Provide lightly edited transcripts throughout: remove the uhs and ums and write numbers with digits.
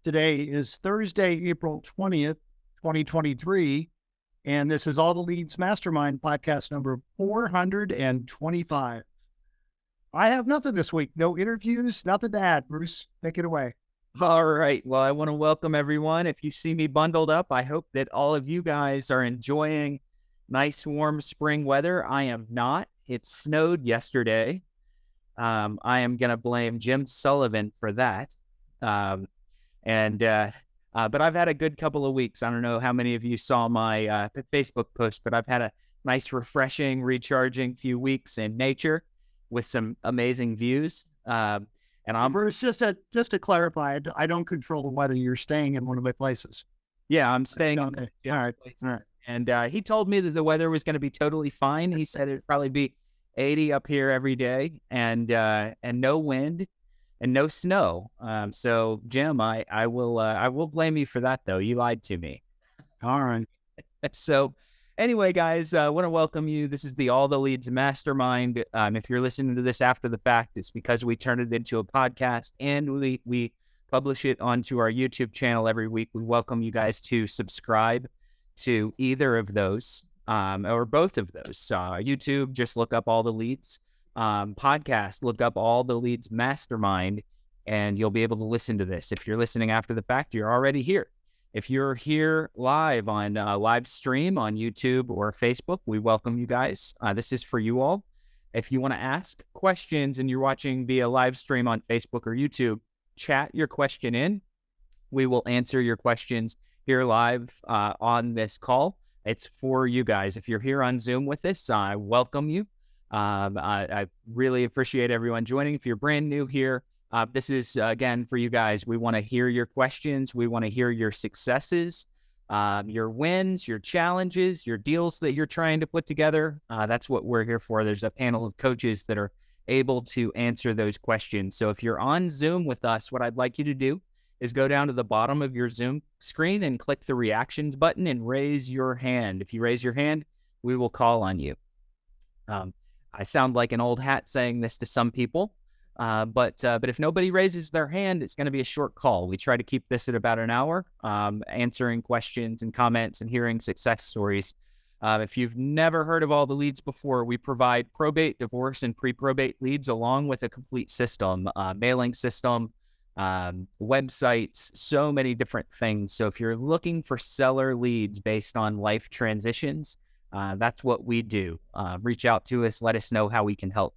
Today is Thursday, April 20th, 2023, and this is All the Leads Mastermind podcast number 425. I have nothing this week. No interviews, nothing to add. Bruce, take it away. All right. Well, I want to welcome everyone. If you see me bundled up, I hope that all of you guys are enjoying nice, warm spring weather. I am not. It snowed yesterday. I am going to blame Jim Sullivan for that. But I've had a good couple of weeks. I don't know how many of you saw my Facebook post, but I've had a nice, refreshing, recharging few weeks in nature with some amazing views. And I'm Bruce, just to clarify, I don't control whether you're staying in one of my places. Yeah, I'm staying. Okay. All right. And he told me that the weather was going to be totally fine. He said it'd probably be 80 up here every day, and no wind and no snow. So Jim, I will blame you for that though. You lied to me. All right. So anyway, guys, I want to welcome you. This is the All the Leads Mastermind. If you're listening to this after the fact, it's because we turned it into a podcast and we publish it onto our YouTube channel every week. We welcome you guys to subscribe to either of those or both of those. YouTube, just look up All the Leads. Podcast, look up All the Leads Mastermind, and you'll be able to listen to this. If you're listening after the fact, you're already here. If you're here live on live stream on YouTube or Facebook, we welcome you guys. This is for you all. If you want to ask questions and you're watching via live stream on Facebook or YouTube, chat your question in. We will answer your questions here live on this call. It's for you guys. If you're here on Zoom with us, I welcome you. I really appreciate everyone joining. If you're brand new here, this is, again, for you guys. We want to hear your questions. We want to hear your successes, your wins, your challenges, your deals that you're trying to put together. That's what we're here for. There's a panel of coaches that are able to answer those questions. So if you're on Zoom with us, what I'd like you to do is go down to the bottom of your Zoom screen and click the reactions button and raise your hand. If you raise your hand, we will call on you. I sound like an old hat saying this to some people, but if nobody raises their hand, it's going to be a short call. We try to keep this at about an hour, answering questions and comments and hearing success stories. If you've never heard of All the Leads before, we provide probate, divorce, and pre-probate leads along with a complete system, mailing system, websites, so many different things. So if you're looking for seller leads based on life transitions, that's what we do. Reach out to us. Let us know how we can help.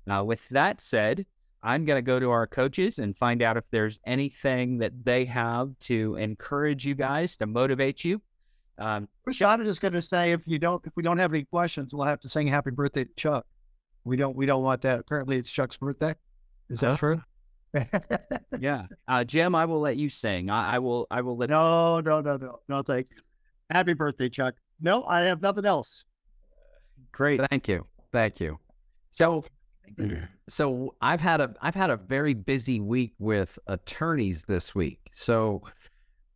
Now, with that said, I'm going to go to our coaches and find out if there's anything that they have to encourage you guys, to motivate you. Rashad is going to say, if we don't have any questions, we'll have to sing happy birthday to Chuck. We don't want that. Apparently it's Chuck's birthday. Is that true? Yeah. Jim, I will let you sing. I will let No, thank you. Happy birthday, Chuck. No, I have nothing else. Great. Thank you. So I've had a very busy week with attorneys this week. So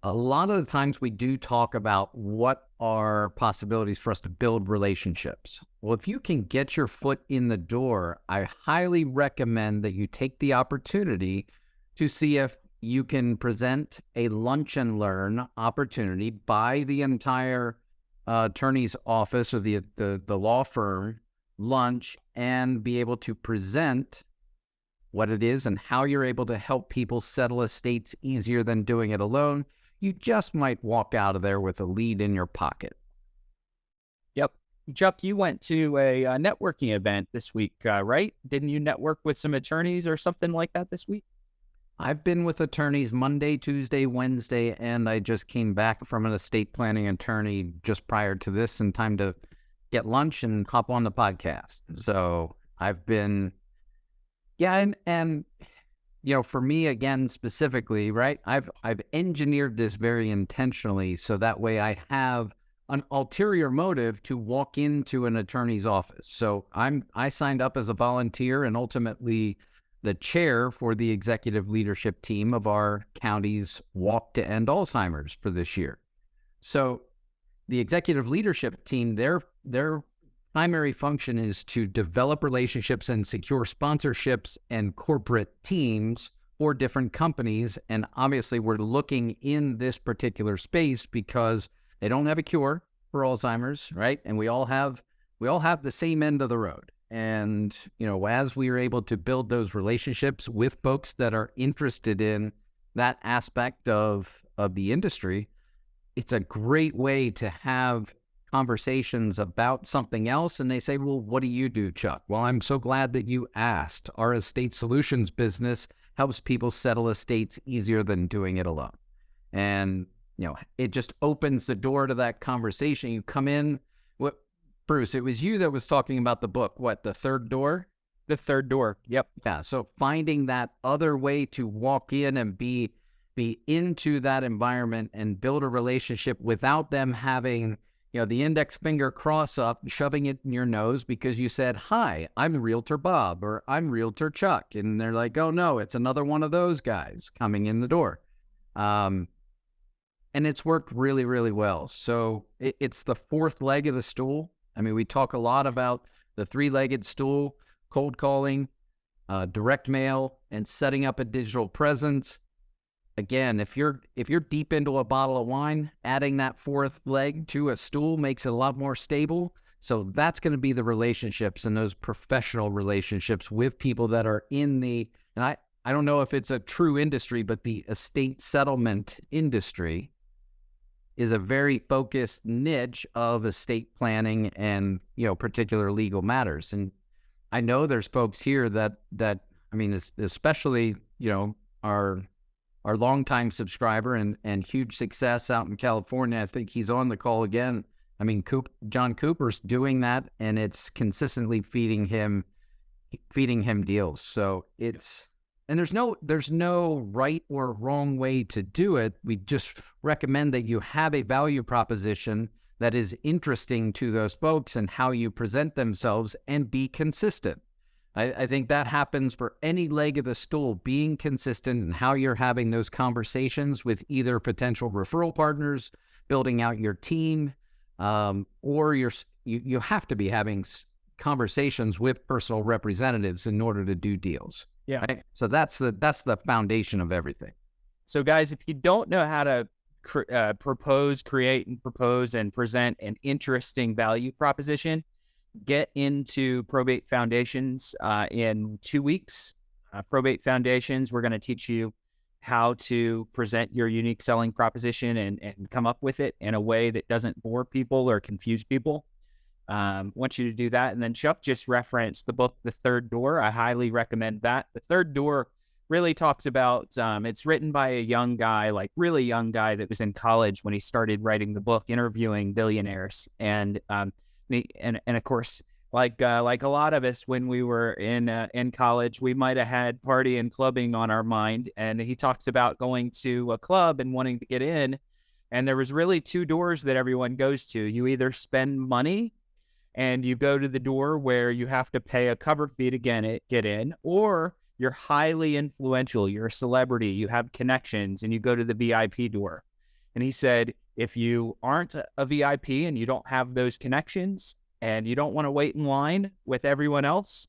a lot of the times we do talk about what are possibilities for us to build relationships. Well, if you can get your foot in the door, I highly recommend that you take the opportunity to see if you can present a lunch and learn opportunity by the entire attorney's office or the law firm lunch, and be able to present what it is and how you're able to help people settle estates easier than doing it alone. You just might walk out of there with a lead in your pocket. Yep. Chuck, you went to a networking event this week, right? Didn't you network with some attorneys or something like that this week? I've been with attorneys Monday, Tuesday, Wednesday, and I just came back from an estate planning attorney just prior to this in time to get lunch and hop on the podcast. So I've been, and you know, for me again specifically, right? I've engineered this very intentionally so that way I have an ulterior motive to walk into an attorney's office. So I signed up as a volunteer and ultimately the chair for the executive leadership team of our county's Walk to End Alzheimer's for this year. So the executive leadership team, their primary function is to develop relationships and secure sponsorships and corporate teams for different companies. And obviously we're looking in this particular space because they don't have a cure for Alzheimer's, right? And we all have the same end of the road. And, as we are able to build those relationships with folks that are interested in that aspect of the industry, it's a great way to have conversations about something else. And they say, well, what do you do, Chuck? Well, I'm so glad that you asked. Our estate solutions business helps people settle estates easier than doing it alone. And, it just opens the door to that conversation. You come in, Bruce, it was you that was talking about the book, The Third Door? The Third Door. Yep. Yeah. So finding that other way to walk in and be into that environment and build a relationship without them having, the index finger cross up, shoving it in your nose because you said, hi, I'm Realtor Bob, or I'm Realtor Chuck. And they're like, oh no, it's another one of those guys coming in the door. And it's worked really, really well. So it's the fourth leg of the stool. I mean, we talk a lot about the three-legged stool, cold calling, direct mail, and setting up a digital presence. Again, if you're deep into a bottle of wine, adding that fourth leg to a stool makes it a lot more stable. So that's going to be the relationships and those professional relationships with people that are in and I don't know if it's a true industry, but the estate settlement industry is a very focused niche of estate planning and, particular legal matters. And I know there's folks here that I mean, especially, our longtime subscriber and huge success out in California. I think he's on the call again. I mean, John Cooper's doing that, and it's consistently feeding him deals. So and there's no right or wrong way to do it. We just recommend that you have a value proposition that is interesting to those folks and how you present themselves and be consistent. I think that happens for any leg of the stool, being consistent in how you're having those conversations with either potential referral partners, building out your team, or you have to be having conversations with personal representatives in order to do deals. Yeah. Right? So that's the foundation of everything. So guys, if you don't know how to create and present an interesting value proposition, get into Probate Foundations in 2 weeks. Probate Foundations, we're going to teach you how to present your unique selling proposition and come up with it in a way that doesn't bore people or confuse people. Want you to do that. And then Chuck just referenced the book, The Third Door. I highly recommend that. The Third Door really talks about, it's written by a young guy, like really young guy that was in college when he started writing the book, interviewing billionaires. And of course, like a lot of us, when we were in college, we might have had party and clubbing on our mind. And he talks about going to a club and wanting to get in. And there was really two doors that everyone goes to. You either spend money and you go to the door where you have to pay a cover fee to get in, or you're highly influential, you're a celebrity, you have connections, and you go to the VIP door. And he said, if you aren't a VIP and you don't have those connections and you don't want to wait in line with everyone else,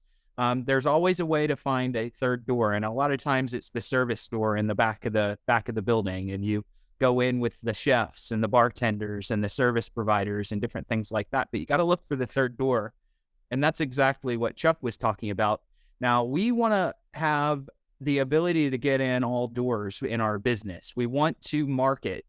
there's always a way to find a third door. And a lot of times it's the service door in the back of the building, and you go in with the chefs and the bartenders and the service providers and different things like that. But you got to look for the third door. And that's exactly what Chuck was talking about. Now, we want to have the ability to get in all doors in our business. We want to market.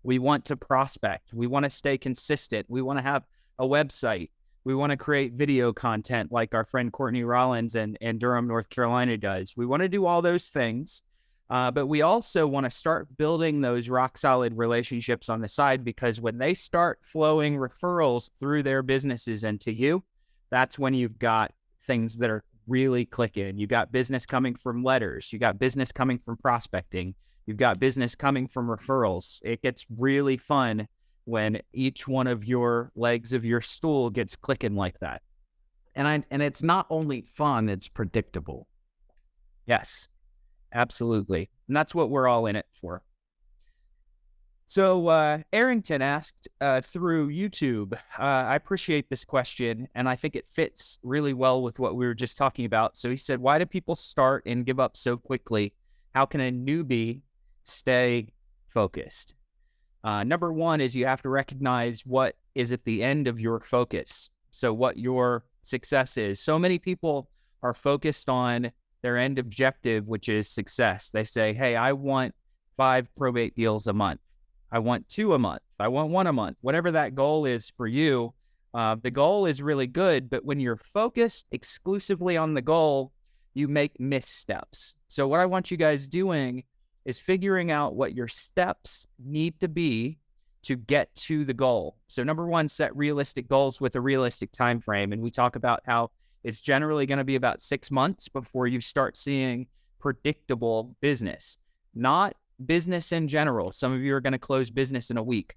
We want to prospect. We want to stay consistent. We want to have a website. We want to create video content like our friend Courtney Rollins in Durham, North Carolina does. We want to do all those things. But we also want to start building those rock solid relationships on the side, because when they start flowing referrals through their businesses into you, that's when you've got things that are really clicking. You got business coming from letters. You got business coming from prospecting. You've got business coming from referrals. It gets really fun when each one of your legs of your stool gets clicking like that. And it's not only fun, it's predictable. Yes. Absolutely. And that's what we're all in it for. So Arrington asked through YouTube, I appreciate this question, and I think it fits really well with what we were just talking about. So he said, why do people start and give up so quickly How can a newbie stay focused? Number one is you have to recognize what is at the end of your focus. So what your success is. So many people are focused on their end objective, which is success. They say, hey, I want 5 probate deals a month. I want 2 a month. I want 1 a month. Whatever that goal is for you, the goal is really good. But when you're focused exclusively on the goal, you make missteps. So what I want you guys doing is figuring out what your steps need to be to get to the goal. So number one, set realistic goals with a realistic time frame. And we talk about how it's generally going to be about 6 months before you start seeing predictable business, not business in general. Some of you are going to close business in a week.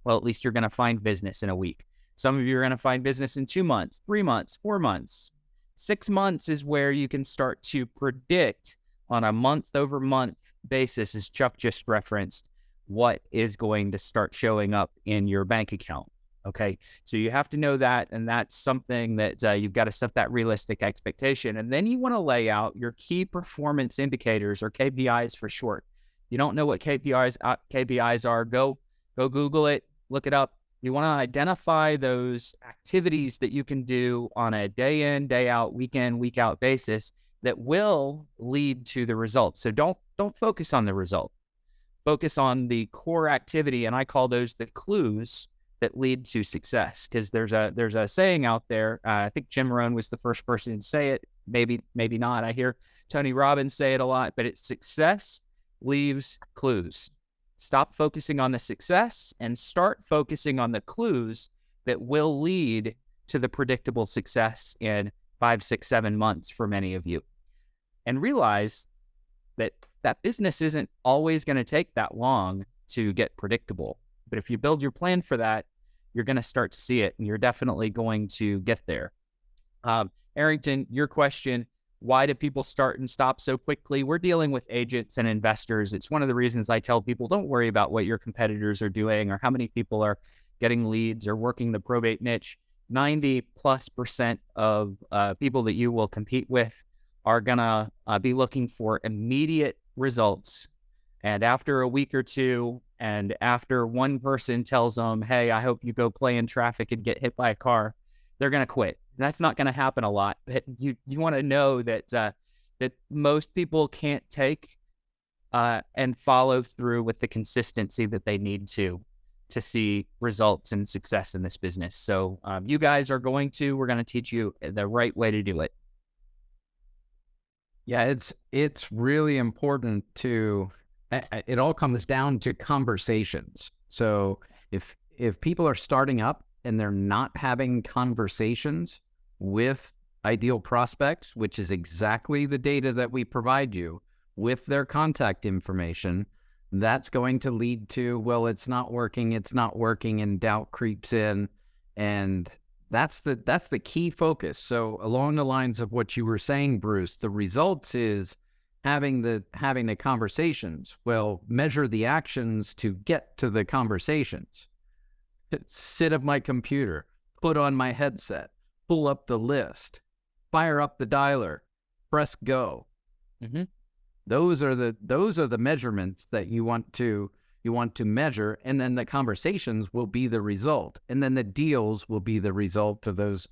Well, at least you're going to find business in a week. Some of you are going to find business in 2 months, 3 months, 4 months. 6 months is where you can start to predict on a month-over-month basis, as Chuck just referenced, what is going to start showing up in your bank account. Okay, so you have to know that, and that's something that you've got to set that realistic expectation. And then you want to lay out your key performance indicators, or KPIs for short. You don't know what KPIs are, go Google it, look it up. You want to identify those activities that you can do on a day in, day out, week in, week out basis that will lead to the result. So don't focus on the result. Focus on the core activity, and I call those the clues that lead to success. Because there's a saying out there. I think Jim Rohn was the first person to say it. Maybe not. I hear Tony Robbins say it a lot. But it's success leaves clues. Stop focusing on the success and start focusing on the clues that will lead to the predictable success in 5, 6, 7 months for many of you. And realize that business isn't always going to take that long to get predictable. But if you build your plan for that, you're going to start to see it, and you're definitely going to get there. Arrington, your question, why do people start and stop so quickly? We're dealing with agents and investors. It's one of the reasons I tell people, don't worry about what your competitors are doing or how many people are getting leads or working the probate niche. 90+% of people that you will compete with are going to be looking for immediate results. And after a week or two, and after one person tells them, hey, I hope you go play in traffic and get hit by a car, they're going to quit. That's not going to happen a lot. But you want to know that that most people can't take and follow through with the consistency that they need to see results and success in this business. So you guys are we're going to teach you the right way to do it. Yeah, it's really important to, it all comes down to conversations. So if people are starting up and they're not having conversations with ideal prospects, which is exactly the data that we provide you with their contact information, that's going to lead to, well, it's not working, and doubt creeps in. And that's the key focus. So along the lines of what you were saying, Bruce, the results is having the conversations. Well, measure the actions to get to the conversations. Sit at my computer, put on my headset, pull up the list, fire up the dialer, press go. Mm-hmm. Those are the measurements that you want to measure, and then the conversations will be the result, and then the deals will be the result of those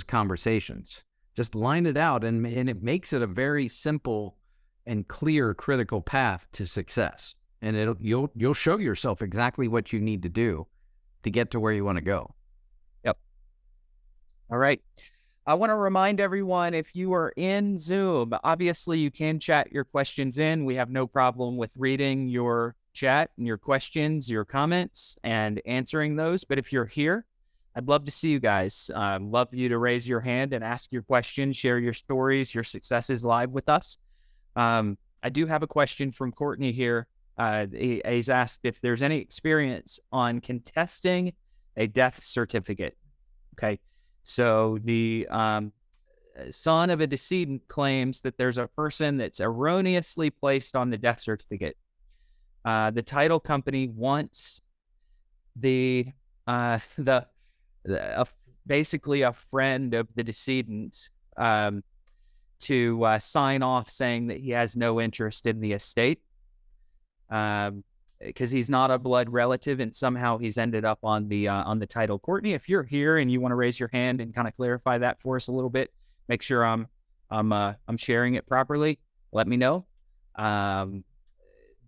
conversations. Just line it out, and it makes it a very simple and clear critical path to success. And you'll show yourself exactly what you need to do to get to where you want to go. Yep. All right. I want to remind everyone, if you are in Zoom, obviously you can chat your questions in. We have no problem with reading your chat and your questions, your comments, and answering those. But if you're here, I'd love to see you guys. Love for you to raise your hand and ask your questions, share your stories, your successes live with us. I do have a question from Courtney here. He's asked if there's any experience on contesting a death certificate. Okay. So the son of a decedent claims that there's a person that's erroneously placed on the death certificate. The title company wants basically a friend of the decedent to sign off saying that he has no interest in the estate because he's not a blood relative, and somehow he's ended up on the title. Courtney, if you're here and you want to raise your hand and kind of clarify that for us a little bit, make sure I'm sharing it properly. Let me know.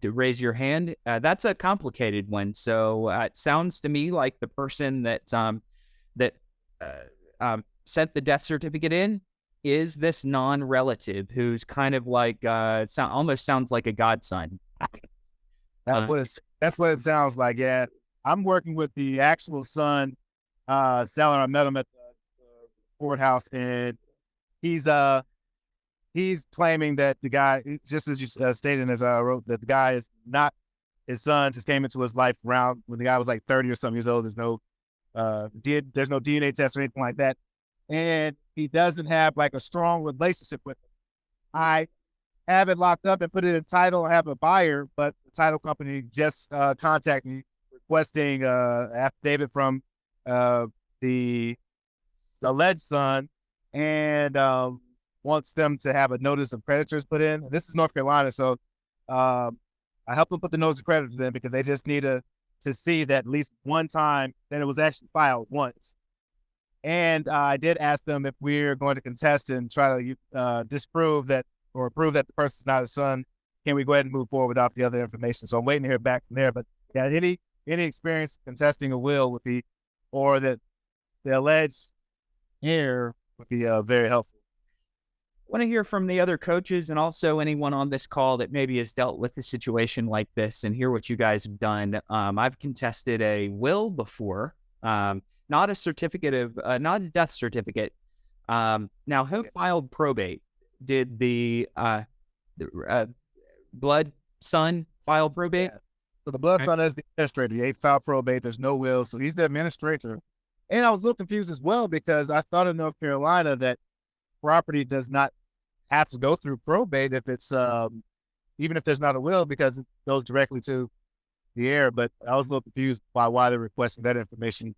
To raise your hand. That's a complicated one. So it sounds to me like the person that sent the death certificate in is this non-relative who's kind of like almost sounds like a godson. That's what it sounds like. Yeah, I'm working with the actual son. Seller, I met him at the courthouse, and he's claiming that the guy, just as you stated, as I wrote, that the guy is not his son. Just came into his life around when the guy was like 30 or something years old. There's no DNA test or anything like that, and he doesn't have like a strong relationship with him. I have it locked up and put it in title. I have a buyer, but the title company just contacted me requesting affidavit from the alleged son, and wants them to have a notice of creditors put in. This is North Carolina, so I helped them put the notice of creditors in because they just need to see that at least one time that it was actually filed once. And I did ask them if we're going to contest and try to disprove that or prove that the person's not his son. Can we go ahead and move forward without the other information? So I'm waiting to hear back from there. But yeah, any experience contesting a will would be, or that the alleged heir would be very helpful. Want to hear from the other coaches and also anyone on this call that maybe has dealt with a situation like this and hear what you guys have done. I've contested a will before, not a certificate of, not a death certificate. Now, who filed probate? Did the blood son file probate? Yeah. So the blood son is the administrator. He filed probate. There's no will, so he's the administrator. And I was a little confused as well because I thought in North Carolina that property does not have to go through probate if it's even if there's not a will, because it goes directly to the heir. But I was a little confused by why they're requesting that information.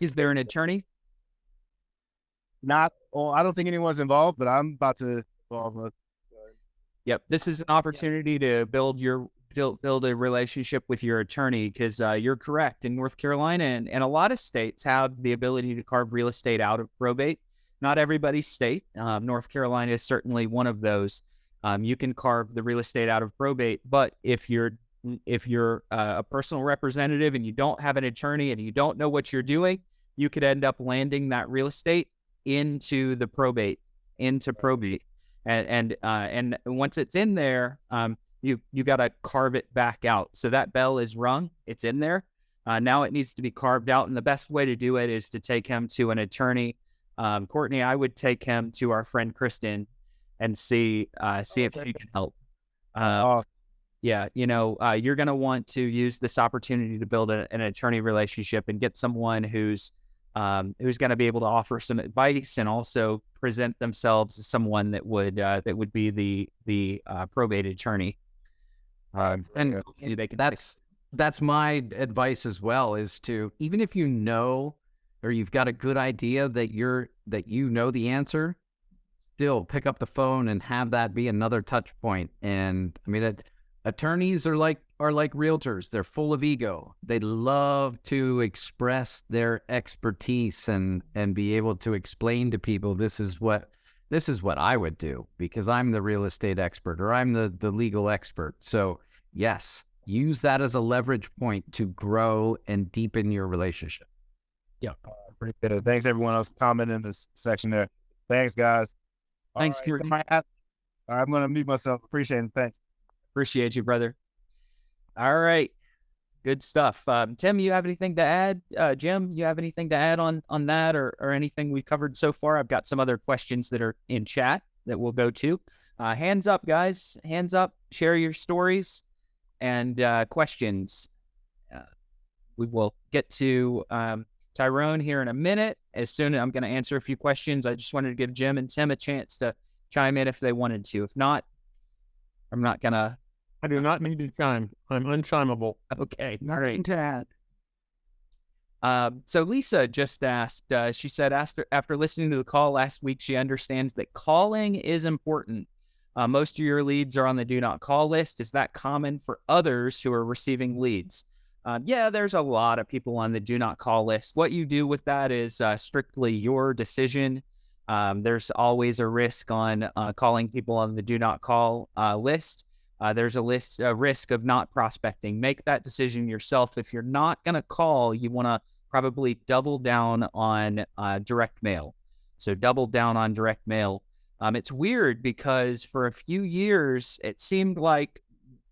Is there an attorney? Not, well, I don't think anyone's involved, but I'm about to involve. Yep, this is an opportunity to build a relationship with your attorney because you're correct. In North Carolina and a lot of states have the ability to carve real estate out of probate. Not everybody's state. North Carolina is certainly one of those. You can carve the real estate out of probate, but if you're a personal representative and you don't have an attorney and you don't know what you're doing, you could end up landing that real estate into probate. And once it's in there, you got to carve it back out. So that bell is rung. It's in there. Now it needs to be carved out, and the best way to do it is to take him to an attorney. Courtney, I would take him to our friend Kristen and see if she can help. Yeah, you're going to want to use this opportunity to build an attorney relationship and get someone who's going to be able to offer some advice and also present themselves as someone that would be the probate attorney. And that's my advice as well, is to, even if you know or you've got a good idea that you know the answer, still pick up the phone and have that be another touch point. And I mean, attorneys are like realtors. They're full of ego. They love to express their expertise and be able to explain to people, this is what I would do because I'm the real estate expert or I'm the legal expert. So yes, use that as a leverage point to grow and deepen your relationship. Yeah, pretty good. Thanks everyone else commenting in this section there. Thanks, guys. Thanks, All right, I'm going to mute myself. Appreciate it. Thanks. Appreciate you, brother. All right. Good stuff. Tim, you have anything to add? Jim, you have anything to add on that or anything we covered so far? I've got some other questions that are in chat that we'll go to. Hands up, guys. Hands up. Share your stories and questions. We will get to Tyrone here in a minute. As soon as I'm going to answer a few questions, I just wanted to give Jim and Tim a chance to chime in if they wanted to. If not, I'm not going to. I do not need to chime. I'm unchimeable. Okay. Nothing to add. So Lisa just asked, she said, after listening to the call last week, she understands that calling is important. Most of your leads are on the do not call list. Is that common for others who are receiving leads? Yeah, there's a lot of people on the do not call list. What you do with that is strictly your decision. There's always a risk on calling people on the do not call list. There's a risk of not prospecting. Make that decision yourself. If you're not going to call, you want to probably double down on direct mail. So double down on direct mail. It's weird because for a few years, it seemed like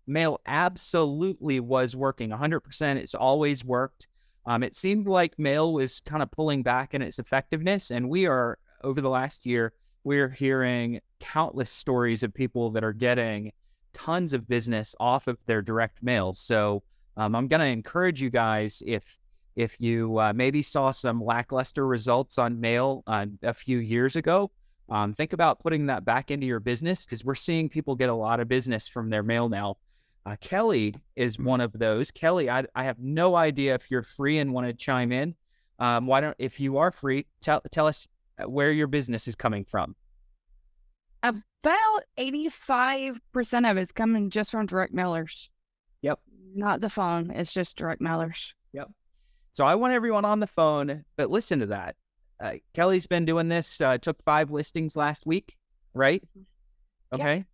mail absolutely was working 100%. It's always worked. It seemed like mail was kind of pulling back in its effectiveness. And over the last year, we're hearing countless stories of people that are getting tons of business off of their direct mail. So I'm going to encourage you guys, if you maybe saw some lackluster results on mail a few years ago, think about putting that back into your business, because we're seeing people get a lot of business from their mail now. Kelly is one of those. Kelly, I have no idea if you're free and want to chime in. If you are free, tell us where your business is coming from. About 85% of it's coming just from direct mailers. Yep. Not the phone. It's just direct mailers. Yep. So I want everyone on the phone, but listen to that. Kelly's been doing this, took 5 listings last week, right? Okay.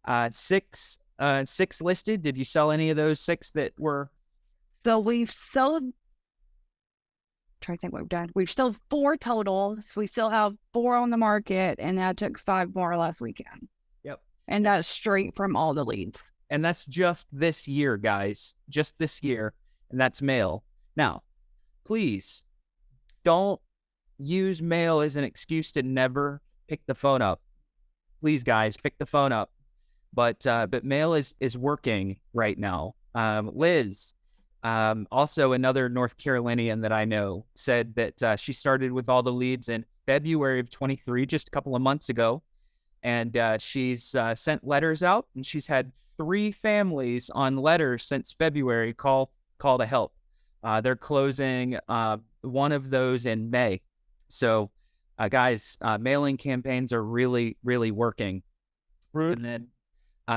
Yep. 6 listed. Did you sell any of those 6 that were? So we've sold, trying to think what we've done. We've sold 4 total. So we still have 4 on the market, and I took 5 more last weekend. Yep. And that's straight from all the leads. And that's just this year, guys. Just this year. And that's mail. Now, please don't use mail as an excuse to never pick the phone up. Please, guys, pick the phone up. But mail is working right now. Liz, also another North Carolinian that I know, said that she started with all the leads in February of 23, just a couple of months ago. And she's sent letters out, and she's had 3 families on letters since February call to help. They're closing one of those in May. So, guys, mailing campaigns are really, really working. And then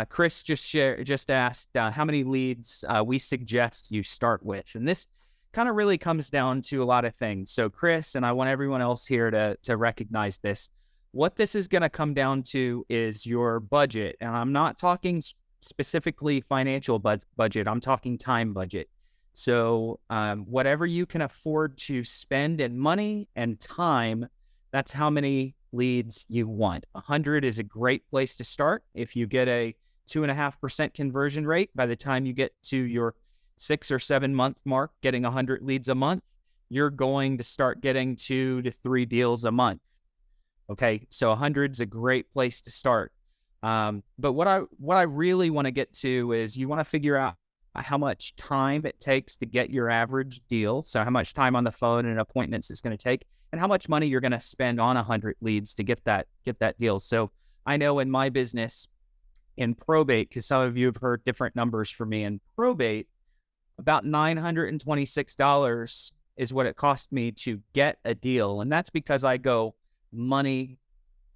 Chris just asked how many leads we suggest you start with. And this kind of really comes down to a lot of things. So, Chris, and I want everyone else here to recognize this. What this is going to come down to is your budget. And I'm not talking specifically financial budget. I'm talking time budget. So whatever you can afford to spend in money and time, that's how many leads you want. 100 is a great place to start. If you get a 2.5% conversion rate, by the time you get to your 6 or 7 month mark, getting 100 leads a month, you're going to start getting 2 to 3 deals a month. Okay, so 100 is a great place to start. But what I really want to get to is you want to figure out how much time it takes to get your average deal. So how much time on the phone and appointments it's going to take, and how much money you're going to spend on 100 leads to get that deal. So I know in my business, in probate, because some of you have heard different numbers for me in probate, about $926 is what it cost me to get a deal. And that's because I go money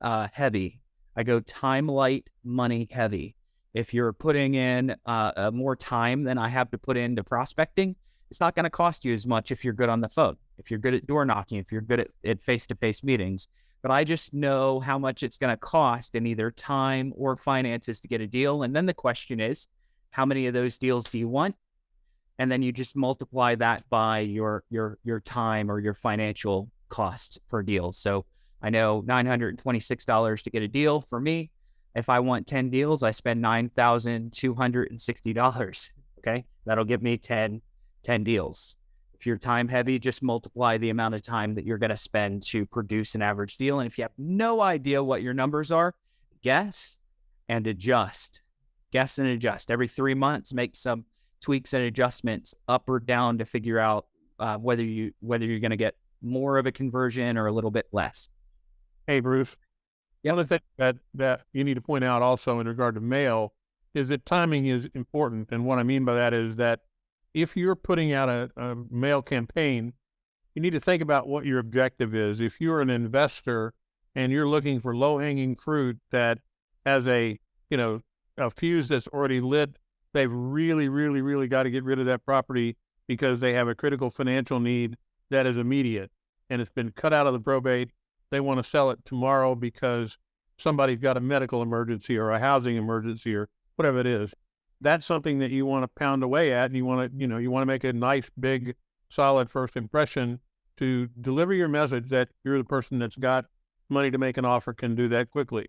heavy. I go time light, money heavy. If you're putting in more time than I have to put into prospecting, it's not going to cost you as much if you're good on the phone, if you're good at door knocking, if you're good at face-to-face meetings. But I just know how much it's going to cost in either time or finances to get a deal. And then the question is, how many of those deals do you want? And then you just multiply that by your time or your financial cost per deal. So I know $926 to get a deal for me. If I want 10 deals, I spend $9,260. Okay. That'll give me 10 deals. If you're time heavy, just multiply the amount of time that you're going to spend to produce an average deal. And if you have no idea what your numbers are, guess and adjust. Guess and adjust. Every 3 months, make some tweaks and adjustments up or down to figure out whether you're going to get more of a conversion or a little bit less. Hey, Bruce. Yep. One of the things that you need to point out also in regard to mail is that timing is important. And what I mean by that is that if you're putting out a mail campaign you need to think about what your objective is. If you're an investor and you're looking for low-hanging fruit that has a fuse that's already lit, they've really, really, really got to get rid of that property because they have a critical financial need that is immediate and it's been cut out of the probate. They want to sell it tomorrow because somebody's got a medical emergency or a housing emergency or whatever it is. That's something that you want to pound away at, and you want to make a nice, big, solid first impression to deliver your message that you're the person that's got money to make an offer, can do that quickly.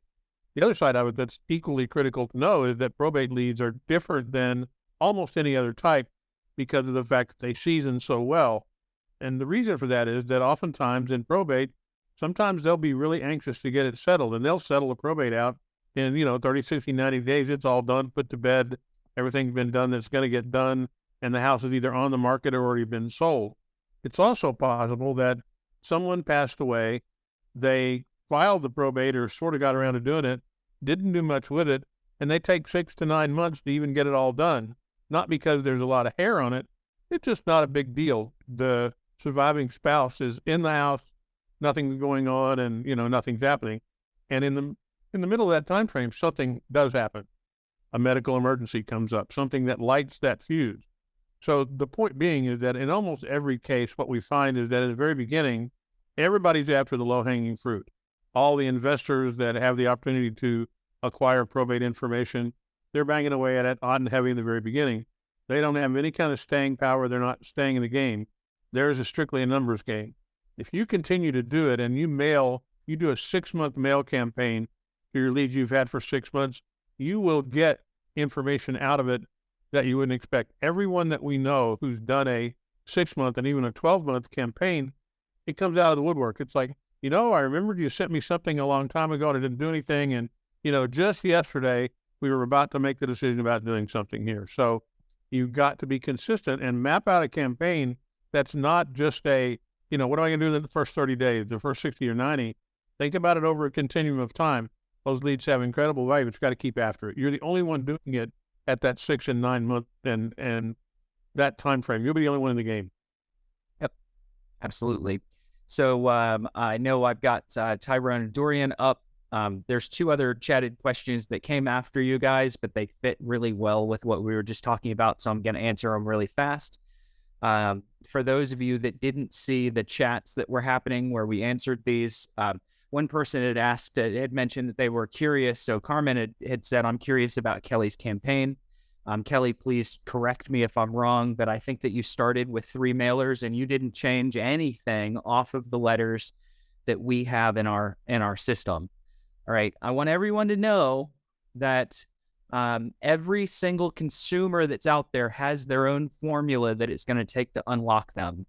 The other side of it that's equally critical to know is that probate leads are different than almost any other type because of the fact that they season so well. And the reason for that is that oftentimes in probate, sometimes they'll be really anxious to get it settled, and they'll settle the probate out in, 30, 60, 90 days. It's all done, put to bed. Everything's been done that's going to get done, and the house is either on the market or already been sold. It's also possible that someone passed away, they filed the probate or sort of got around to doing it, didn't do much with it, and they take 6 to 9 months to even get it all done. Not because there's a lot of hair on it. It's just not a big deal. The surviving spouse is in the house, nothing's going on, and nothing's happening. And in the middle of that time frame, something does happen. A medical emergency comes up, something that lights that fuse. So the point being is that in almost every case, what we find is that at the very beginning, everybody's after the low-hanging fruit. All the investors that have the opportunity to acquire probate information, they're banging away at it hot and heavy in the very beginning. They don't have any kind of staying power. They're not staying in the game. Theirs is strictly a numbers game. If you continue to do it and you do a 6-month mail campaign to your leads you've had for 6 months, you will get information out of it that you wouldn't expect. Everyone that we know who's done a 6-month and even a 12-month campaign, it comes out of the woodwork. It's like, I remembered you sent me something a long time ago and I didn't do anything. And, just yesterday, we were about to make the decision about doing something here. So you've got to be consistent and map out a campaign that's not just a, what am I going to do in the first 30 days, the first 60 or 90? Think about it over a continuum of time. Those leads have incredible value, but you got to keep after it. You're the only one doing it at that 6 and 9 month and that time frame. You'll be the only one in the game. Yep, absolutely. So I know I've got Tyrone and Dorian up. There's 2 other chatted questions that came after you guys, but they fit really well with what we were just talking about, so I'm going to answer them really fast. For those of you that didn't see the chats that were happening where we answered these, one person had mentioned that they were curious. So Carmen had said, I'm curious about Kelly's campaign. Kelly, please correct me if I'm wrong, but I think that you started with 3 mailers and you didn't change anything off of the letters that we have in our system. All right. I want everyone to know that every single consumer that's out there has their own formula that it's going to take to unlock them.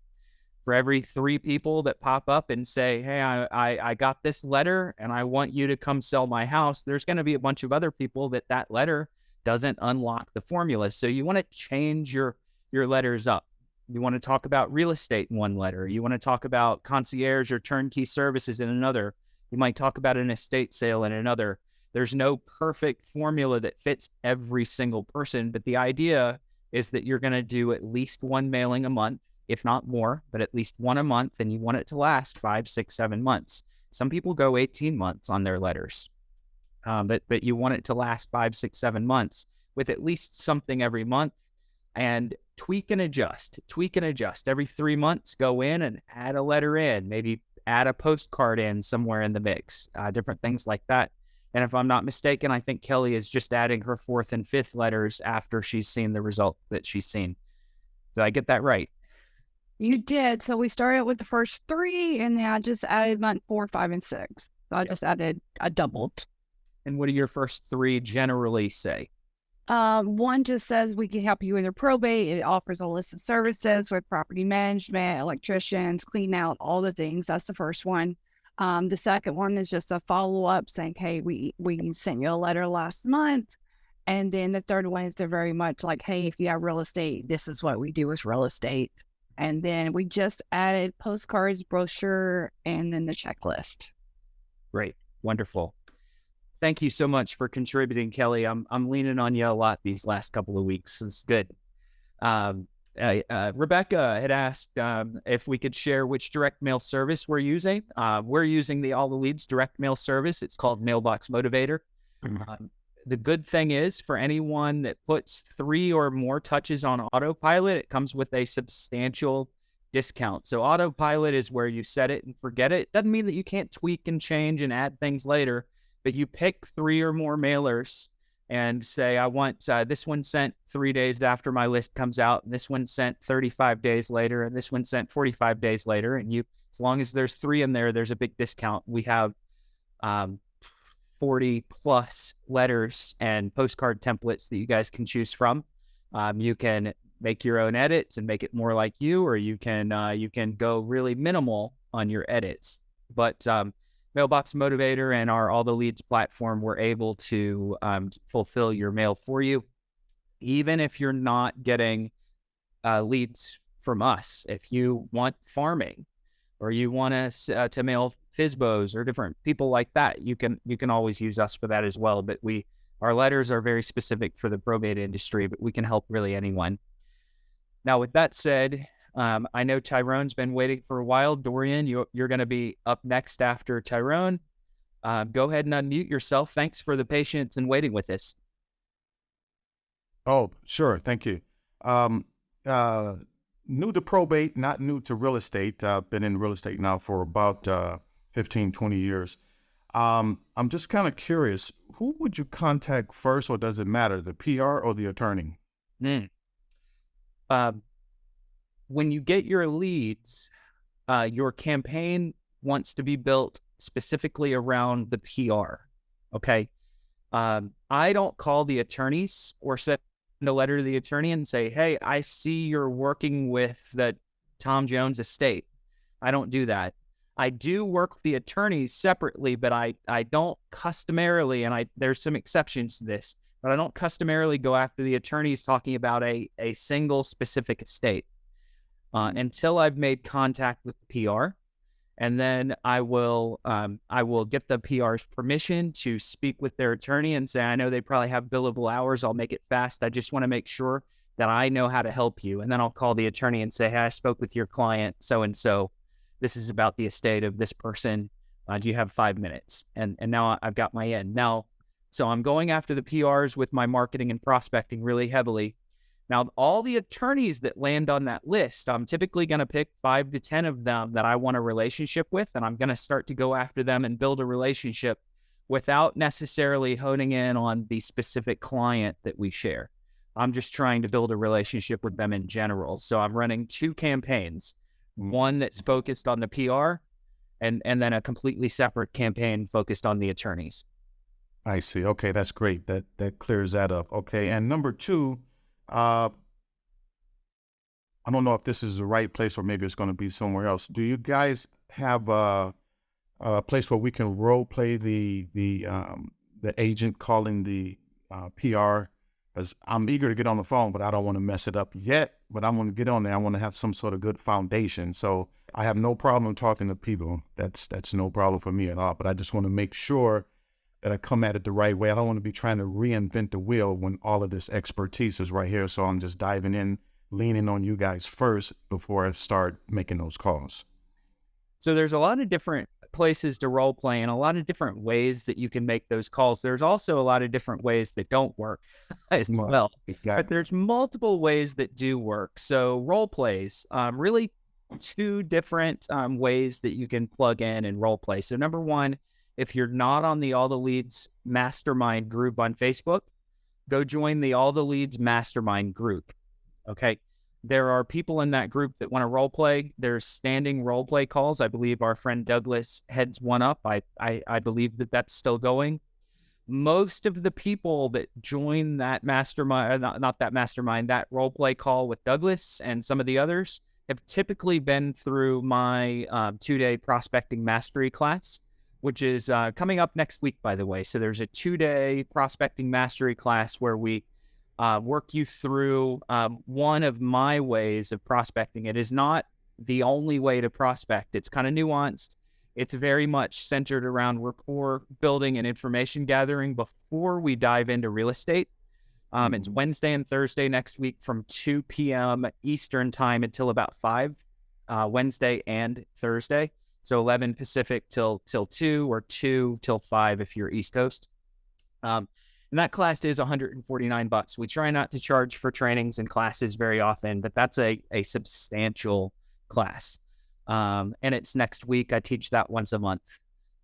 For every 3 people that pop up and say, hey, I got this letter and I want you to come sell my house, there's going to be a bunch of other people that letter doesn't unlock the formula. So you want to change your letters up. You want to talk about real estate in one letter. You want to talk about concierge or turnkey services in another. You might talk about an estate sale in another. There's no perfect formula that fits every single person, but the idea is that you're going to do at least 1 mailing a month, if not more, but at least 1 a month, and you want it to last 5, 6, 7 months. Some people go 18 months on their letters, but you want it to last 5, 6, 7 months with at least something every month, and tweak and adjust. Every 3 months, go in and add a letter in, maybe add a postcard in somewhere in the mix, different things like that. And if I'm not mistaken, I think Kelly is just adding her 4th and 5th letters after she's seen the results that she's seen. Did I get that right? You did. So we started with the first 3, and then I just added month 4, 5, and 6. So I doubled. And what do your first 3 generally say? One just says we can help you with your probate. It offers a list of services with property management, electricians, clean out, all the things. That's the first one. The second one is just a follow-up saying, hey, we sent you a letter last month. And then the third one is they're very much like, hey, if you have real estate, this is what we do with real estate. And then we just added postcards, brochure, and then the checklist. Great. Wonderful. Thank you so much for contributing, Kelly. I'm leaning on you a lot these last couple of weeks. It's good. Rebecca had asked if we could share which direct mail service we're using. We're using the All the Leads direct mail service. It's called Mailbox Motivator. The good thing is, for anyone that puts 3 or more touches on autopilot, it comes with a substantial discount. So autopilot is where you set it and forget it. Doesn't mean that you can't tweak and change and add things later, but you pick 3 or more mailers and say, I want this one sent 3 days after my list comes out, and this one sent 35 days later, and this one sent 45 days later. And as long as there's 3 in there, there's a big discount. We have 40 plus letters and postcard templates that you guys can choose from. You can make your own edits and make it more like you, or you can go really minimal on your edits. But Mailbox Motivator and our All the Leads platform, we're able to fulfill your mail for you, even if you're not getting leads from us. If you want farming, or you want us to mail FSBOs or different people like that, you can always use us for that as well. But our letters are very specific for the probate industry, but we can help really anyone. Now, with that said, I know Tyrone's been waiting for a while. Dorian, you're going to be up next after Tyrone. Go ahead and unmute yourself. Thanks for the patience and waiting with us. Oh, sure. Thank you. New to probate, not new to real estate. I've been in real estate now for about 15, 20 years. I'm just kind of curious, who would you contact first, or does it matter, the PR or the attorney? When you get your leads, your campaign wants to be built specifically around the PR. Okay. I don't call the attorneys or send a letter to the attorney and say, hey, I see you're working with the Tom Jones estate. I don't do that. I do work with the attorneys separately, but I don't customarily, and there's some exceptions to this, but I don't customarily go after the attorneys talking about a single specific estate until I've made contact with the PR. And then I will get the PR's permission to speak with their attorney and say, I know they probably have billable hours. I'll make it fast. I just want to make sure that I know how to help you. And then I'll call the attorney and say, hey, I spoke with your client, so-and-so. This is about the estate of this person. Do you have 5 minutes? And now I've got my in. Now, so I'm going after the PRs with my marketing and prospecting really heavily. Now, all the attorneys that land on that list, I'm typically going to pick 5 to 10 of them that I want a relationship with, and I'm going to start to go after them and build a relationship without necessarily honing in on the specific client that we share. I'm just trying to build a relationship with them in general. So I'm running 2 campaigns, one that's focused on the PR and then a completely separate campaign focused on the attorneys. I see. Okay, that's great. That clears that up. Okay, and number 2, I don't know if this is the right place or maybe it's going to be somewhere else. Do you guys have a place where we can role play the agent calling the PR? Because I'm eager to get on the phone, but I don't want to mess it up yet. But I'm going to get on there. I want to have some sort of good foundation. So I have no problem talking to people. That's no problem for me at all. But I just want to make sure that I come at it the right way. I don't want to be trying to reinvent the wheel when all of this expertise is right here. So I'm just diving in, leaning on you guys first before I start making those calls. So there's a lot of different places to role play and a lot of different ways that you can make those calls. There's also a lot of different ways that don't work as well. Exactly. But there's multiple ways that do work. So role plays, really 2 different ways that you can plug in and role play. So number 1, if you're not on the All the Leads Mastermind group on Facebook, go join the All the Leads Mastermind group. Okay. There are people in that group that want to role play. There's standing role play calls. I believe our friend Douglas heads one up. I believe that that's still going. Most of the people that join that mastermind, not that mastermind, that role play call with Douglas and some of the others have typically been through my 2-day prospecting mastery class, which is coming up next week, by the way. So there's a 2-day prospecting mastery class where we work you through one of my ways of prospecting. It is not the only way to prospect. It's kind of nuanced. It's very much centered around rapport building and information gathering before we dive into real estate. It's Wednesday and Thursday next week from 2 p.m. Eastern time until about 5, Wednesday and Thursday. So 11 Pacific till 2, or 2 till 5 if you're East Coast. And that class is $149. We try not to charge for trainings and classes very often, but that's a substantial class. And it's next week. I teach that once a month.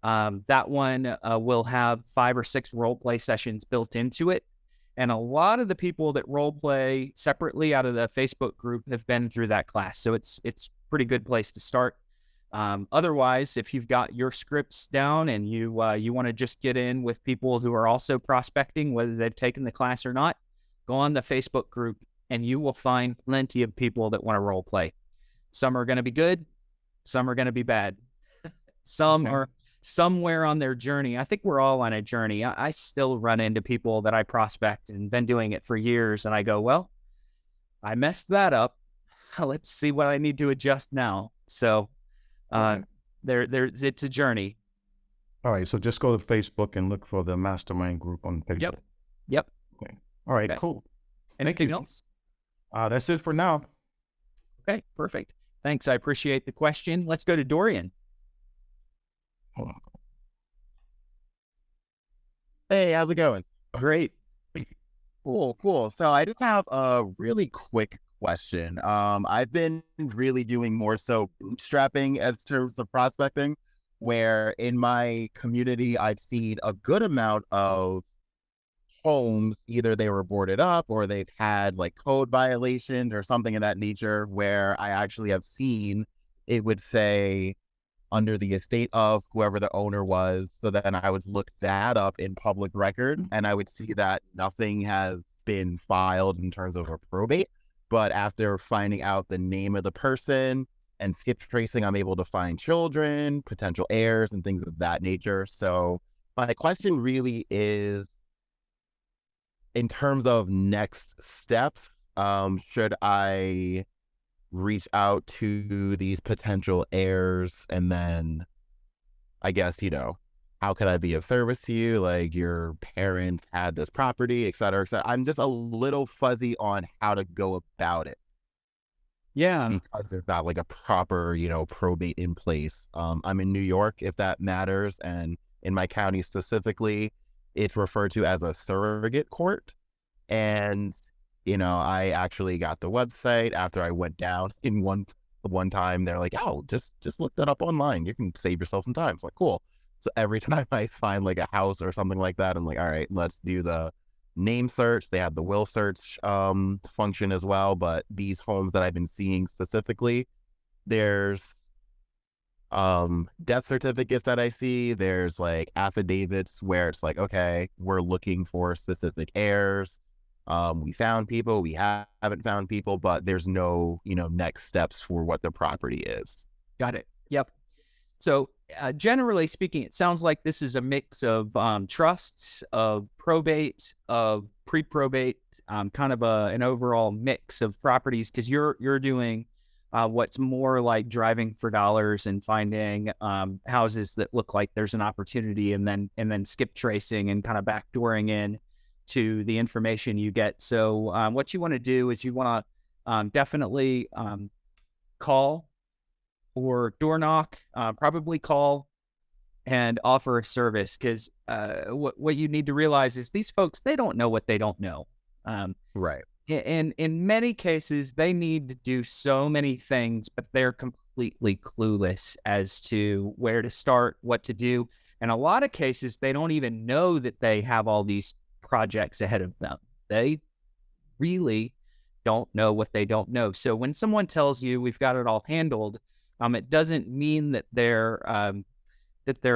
That one will have 5 or 6 role play sessions built into it. And a lot of the people that role play separately out of the Facebook group have been through that class. So it's a pretty good place to start. Otherwise, if you've got your scripts down and you want to just get in with people who are also prospecting, whether they've taken the class or not, go on the Facebook group and you will find plenty of people that want to role play. Some are going to be good. Some are going to be bad. Some are somewhere on their journey. I think we're all on a journey. I still run into people that I prospect and been doing it for years. And I go, well, I messed that up. Let's see what I need to adjust now. So it's a journey. All right. So just go to Facebook and look for the Mastermind group on Facebook. Yep. Okay. All right. Okay. Cool. Anything else? That's it for now. Okay, perfect. Thanks. I appreciate the question. Let's go to Dorian. Hold on. Hey, how's it going? Great. Cool. So I just have a really quick question. I've been really doing more so bootstrapping as terms of prospecting, where in my community, I've seen a good amount of homes, either they were boarded up or they've had like code violations or something of that nature, where I actually have seen it would say under the estate of whoever the owner was. So then I would look that up in public record and I would see that nothing has been filed in terms of a probate. But after finding out the name of the person and skip tracing, I'm able to find children, potential heirs, and things of that nature. So my question really is, in terms of next steps, should I reach out to these potential heirs and then, I guess, how could I be of service to you? Like, your parents had this property, et cetera, et cetera. I'm just a little fuzzy on how to go about it. Yeah. Because there's not like a proper, probate in place. I'm in New York, if that matters. And in my county specifically, it's referred to as a surrogate court. And, I actually got the website after I went down in one time. They're like, oh, just look that up online. You can save yourself some time. It's like, cool. So every time I find like a house or something like that, I'm like, all right, let's do the name search. They have the will search function as well. But these homes that I've been seeing specifically, there's death certificates that I see. There's like affidavits where it's like, okay, we're looking for specific heirs. We found people, we haven't found people, but there's no, next steps for what the property is. Got it. Yep. So generally speaking, it sounds like this is a mix of trusts, of probate, of pre-probate, kind of an overall mix of properties, because you're doing what's more like driving for dollars and finding houses that look like there's an opportunity, and then skip tracing and kind of backdooring in to the information you get. So what you want to do is you want to definitely call or door knock, probably call and offer a service, because what you need to realize is these folks, they don't know what they don't know. Right. And in many cases, they need to do so many things, but they're completely clueless as to where to start, what to do. In a lot of cases, they don't even know that they have all these projects ahead of them. They really don't know what they don't know. So when someone tells you we've got it all handled, it doesn't mean that they're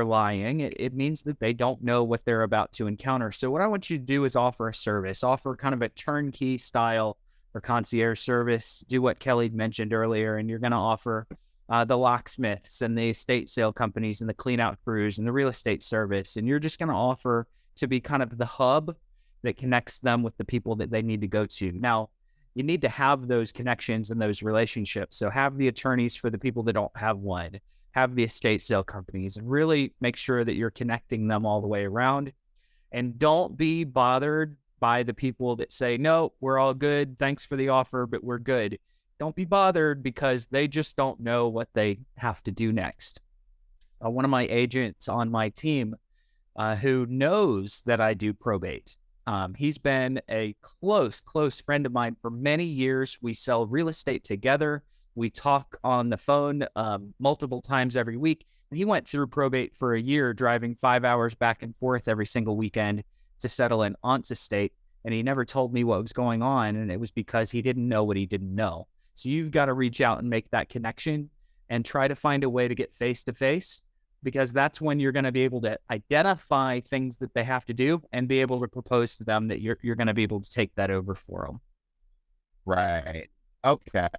lying. It means that they don't know what they're about to encounter. So what I want you to do is offer a service, offer kind of a turnkey style or concierge service. Do what Kelly mentioned earlier, and you're going to offer the locksmiths and the estate sale companies and the clean out crews and the real estate service. And you're just going to offer to be kind of the hub that connects them with the people that they need to go to. Now, you need to have those connections and those relationships. So have the attorneys for the people that don't have one, have the estate sale companies, and really make sure that you're connecting them all the way around. And don't be bothered by the people that say, no, we're all good. Thanks for the offer, but we're good. Don't be bothered because they just don't know what they have to do next. One of my agents on my team who knows that I do probate. He's been a close friend of mine for many years. We sell real estate together. We talk on the phone multiple times every week. And he went through probate for a year, driving 5 hours back and forth every single weekend to settle an aunt's estate. And he never told me what was going on. And it was because he didn't know what he didn't know. So you've got to reach out and make that connection and try to find a way to get face-to-face, because that's when you're going to be able to identify things that they have to do and be able to propose to them that you're going to be able to take that over for them. Right. Okay.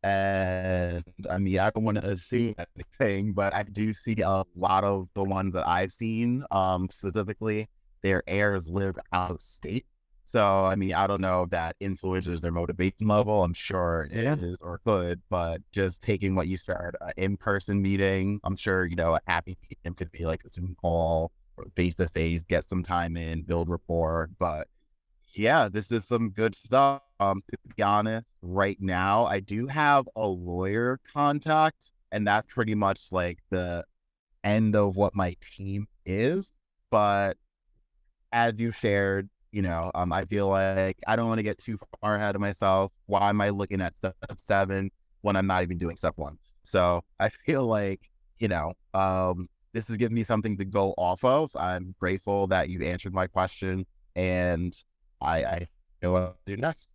And I mean, I don't want to assume anything, but I do see a lot of the ones that I've seen, specifically, their heirs live out of state. So, I mean, I don't know if that influences their motivation level. I'm sure it is or could, but just taking what you said, an in-person meeting, I'm sure, a happy medium could be like a Zoom call or face-to-face, get some time in, build rapport. But yeah, this is some good stuff. To be honest, right now, I do have a lawyer contact, and that's pretty much like the end of what my team is. But as you shared, I feel like I don't want to get too far ahead of myself. Why am I looking at step 7 when I'm not even doing step 1? So I feel like, this is giving me something to go off of. I'm grateful that you answered my question, and I know what I'll do next.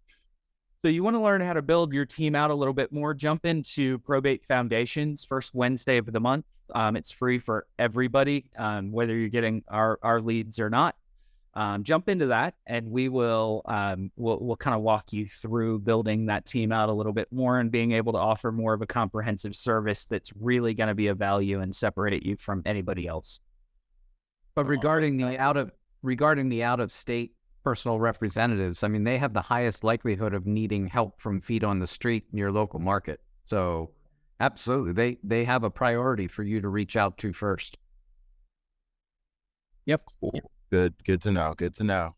So you want to learn how to build your team out a little bit more, jump into Probate Foundations, first Wednesday of the month. It's free for everybody, whether you're getting our leads or not. Jump into that, and we will we'll kind of walk you through building that team out a little bit more and being able to offer more of a comprehensive service that's really going to be of value and separate you from anybody else. But regarding the out of state personal representatives, I mean, they have the highest likelihood of needing help from feet on the street in your local market. So absolutely, they have a priority for you to reach out to first. Yep. Cool. Good to know. Good to know.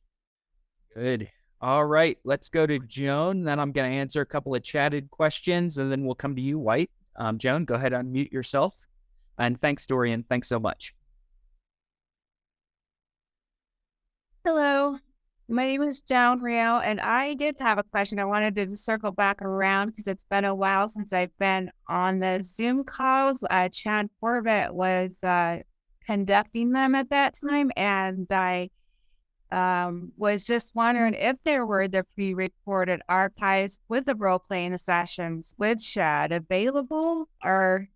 Good. All right. Let's go to Joan. Then I'm going to answer a couple of chatted questions, and then we'll come to you, White. Joan, go ahead and unmute yourself. And thanks, Dorian. Thanks so much. Hello. My name is Joan Riel, and I did have a question. I wanted to circle back around because it's been a while since I've been on the Zoom calls. Chad Corbett was conducting them at that time, and I was just wondering if there were the pre-recorded archives with the role-playing sessions with Chad available, or...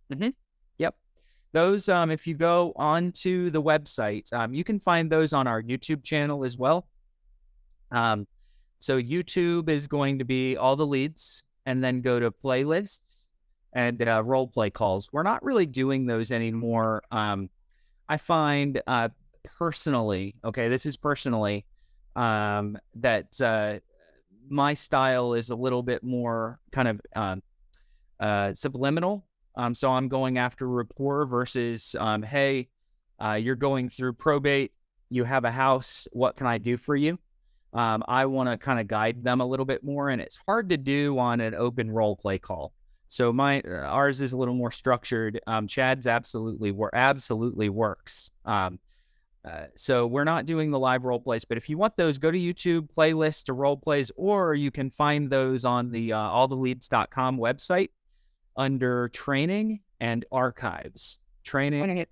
Yep. Those, if you go onto the website, you can find those on our YouTube channel as well. So YouTube is going to be all the leads, and then go to playlists and role play calls. We're not really doing those anymore. I find personally, this is personally, that my style is a little bit more kind of subliminal. So I'm going after rapport versus, hey, you're going through probate, you have a house, what can I do for you? I want to kind of guide them a little bit more, and it's hard to do on an open role play call. So ours is a little more structured. Chad's absolutely works. So we're not doing the live role plays, but if you want those, go to YouTube playlist to role plays, or you can find those on the alltheleads.com website under training and archives. Training.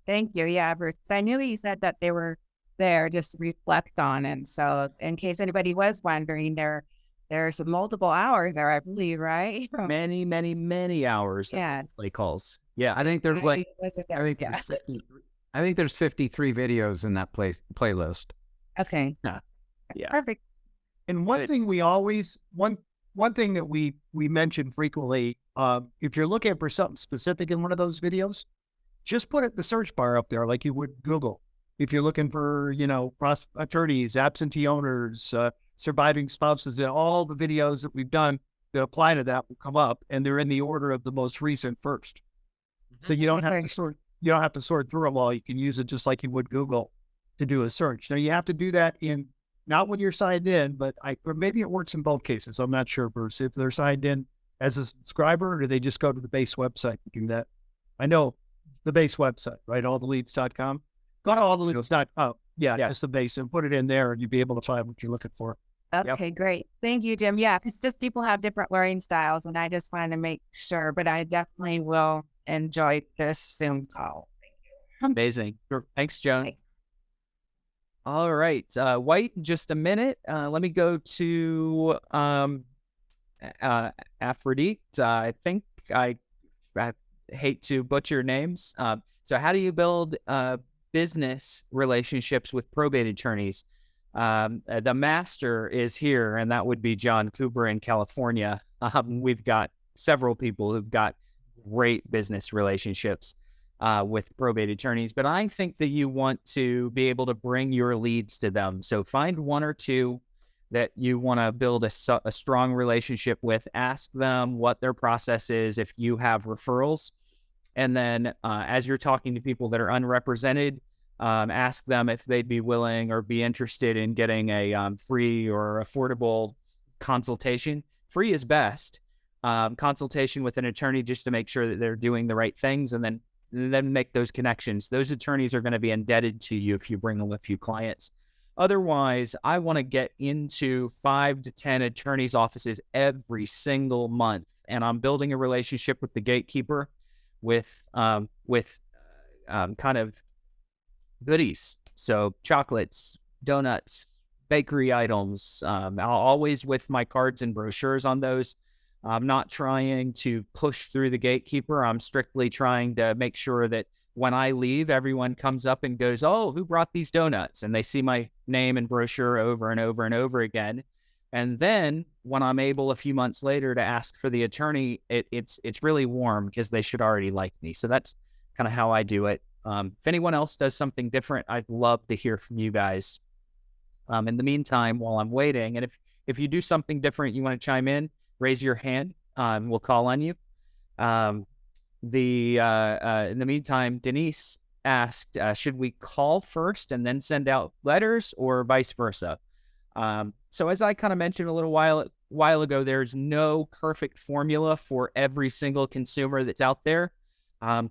Thank you. Yeah, Bruce. I knew you said that they were there just to reflect on it. So in case anybody was wondering, there's multiple hours there, I believe, right? Many hours. Yes. Play calls. Yeah. I think there's I think there's 53 videos in that playlist. Okay. Yeah. Perfect. And one thing we always one thing that we mention frequently, if you're looking for something specific in one of those videos, just put it in the search bar up there like you would Google. If you're looking for, attorneys, absentee owners, surviving spouses, and all the videos that we've done that apply to that will come up, and they're in the order of the most recent first. So you don't have to sort through them all. You can use it just like you would Google. to do a search. Now you have to do that in not when you're signed in, but or maybe it works in both cases. I'm not sure, Bruce, if they're signed in as a subscriber, or do they just go to the base website to do that? I know the base website, right? Alltheleads.com. Go to alltheleads.com. Yeah, just the base, and put it in there, and you'll be able to find what you're looking for. Okay, great. Thank you, Jim. Yeah, because just people have different learning styles, and I just wanted to make sure, but I definitely will enjoy this Zoom call. Amazing. Thanks, Joan. Thanks. All right. White, in just a minute. Let me go to Aphrodite. I think I hate to butcher names. So how do you build business relationships with probate attorneys? The master is here, and that would be John Cooper in California. We've got several people who've got great business relationships with probate attorneys, but I think that you want to be able to bring your leads to them. So find one or two that you want to build a strong relationship with. Ask them what their process is if you have referrals. And then as you're talking to people that are unrepresented, ask them if they'd be willing or be interested in getting a free or affordable consultation. Free is best. Consultation with an attorney just to make sure that they're doing the right things, and then make those connections. Those attorneys are going to be indebted to you if you bring them a few clients. Otherwise, I want to get into 5 to 10 attorneys' offices every single month, and I'm building a relationship with the gatekeeper with kind of goodies. So chocolates, donuts, bakery items, always with my cards and brochures on those. I'm not trying to push through the gatekeeper. I'm strictly trying to make sure that when I leave, everyone comes up and goes, "Oh, who brought these donuts?" And they see my name and brochure over and over and over again. And then when I'm able a few months later to ask for the attorney, it's really warm because they should already like me. So that's kind of how I do it. If anyone else does something different, I'd love to hear from you guys. In the meantime, while I'm waiting, and if you do something different, you want to chime in, raise your hand. We'll call on you. In the meantime, Denise asked, should we call first and then send out letters, or vice versa? So as I kind of mentioned a little while ago, there's no perfect formula for every single consumer that's out there.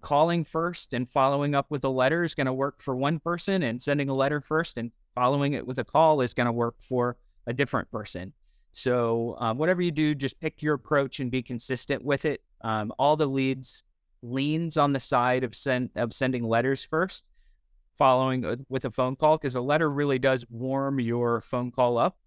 Calling first and following up with a letter is going to work for one person, and sending a letter first and following it with a call is going to work for a different person. So whatever you do, just pick your approach and be consistent with it. All the leads leans on the side of sending letters first, following with a phone call, because a letter really does warm your phone call up.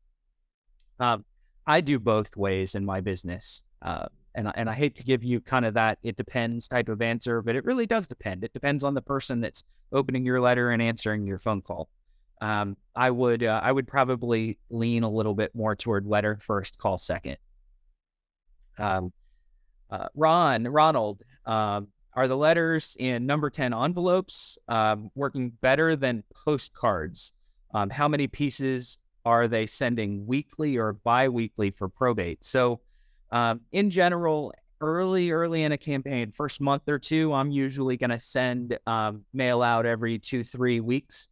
I do both ways in my business. And I hate to give you kind of that "it depends" type of answer, but it really does depend. It depends on the person that's opening your letter and answering your phone call. I would probably lean a little bit more toward letter first, call second. Ronald, are the letters in number 10 envelopes working better than postcards? How many pieces are they sending weekly or bi-weekly for probate? So in general, early in a campaign, first month or two, I'm usually going to send mail out every 2-3 weeks.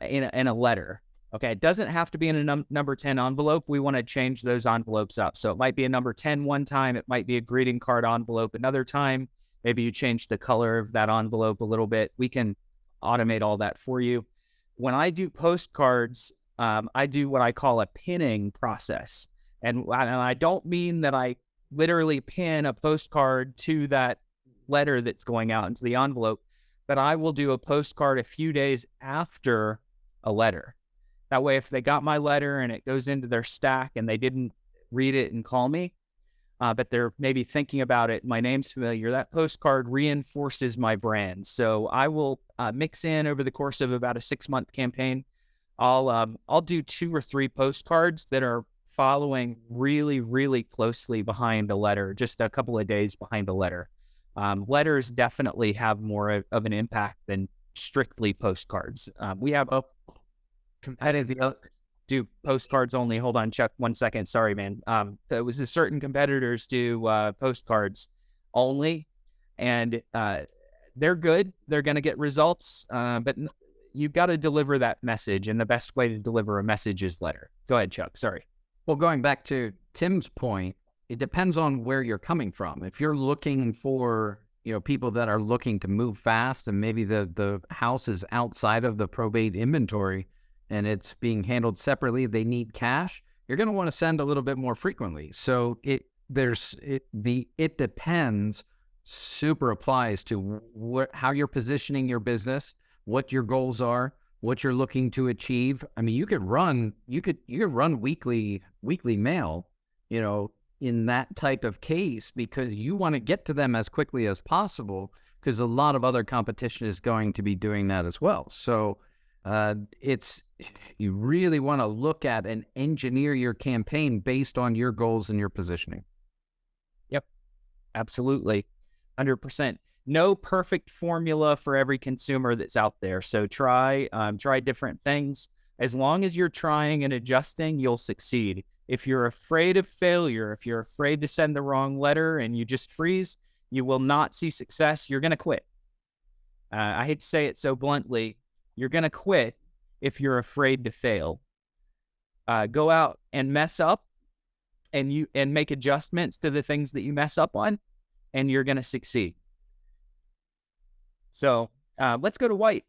In a letter. Okay, it doesn't have to be in a number 10 envelope. We want to change those envelopes up. So it might be a number 10 one time. It might be a greeting card envelope another time. Maybe you change the color of that envelope a little bit. We can automate all that for you. When I do postcards, I do what I call a pinning process. And I don't mean that I literally pin a postcard to that letter that's going out into the envelope, but I will do a postcard a few days after a letter. That way, if they got my letter and it goes into their stack and they didn't read it and call me, but they're maybe thinking about it, my name's familiar, that postcard reinforces my brand. So I will mix in over the course of about a 6-month campaign. I'll do 2 or 3 postcards that are following really, really closely behind a letter, just a couple of days behind a letter. Letters definitely have more of an impact than strictly postcards. We have competitive do postcards only. Hold on, Chuck, 1 second. Sorry, man. It was certain competitors do postcards only, and they're good. They're going to get results, but you've got to deliver that message, and the best way to deliver a message is letter. Go ahead, Chuck. Sorry. Well, going back to Tim's point, it depends on where you're coming from. If you're looking for, people that are looking to move fast, and maybe the house is outside of the probate inventory and it's being handled separately, they need cash, you're going to want to send a little bit more frequently. So it depends super applies to how you're positioning your business, what your goals are, what you're looking to achieve. I mean, you could run weekly mail, in that type of case, because you want to get to them as quickly as possible, because a lot of other competition is going to be doing that as well. So you really want to look at and engineer your campaign based on your goals and your positioning. Yep, absolutely. 100%. No perfect formula for every consumer that's out there. So try different things. As long as you're trying and adjusting, you'll succeed. If you're afraid of failure, if you're afraid to send the wrong letter and you just freeze, you will not see success. You're going to quit. I hate to say it so bluntly. You're going to quit if you're afraid to fail. Go out and mess up and make adjustments to the things that you mess up on, and you're going to succeed. So let's go to White.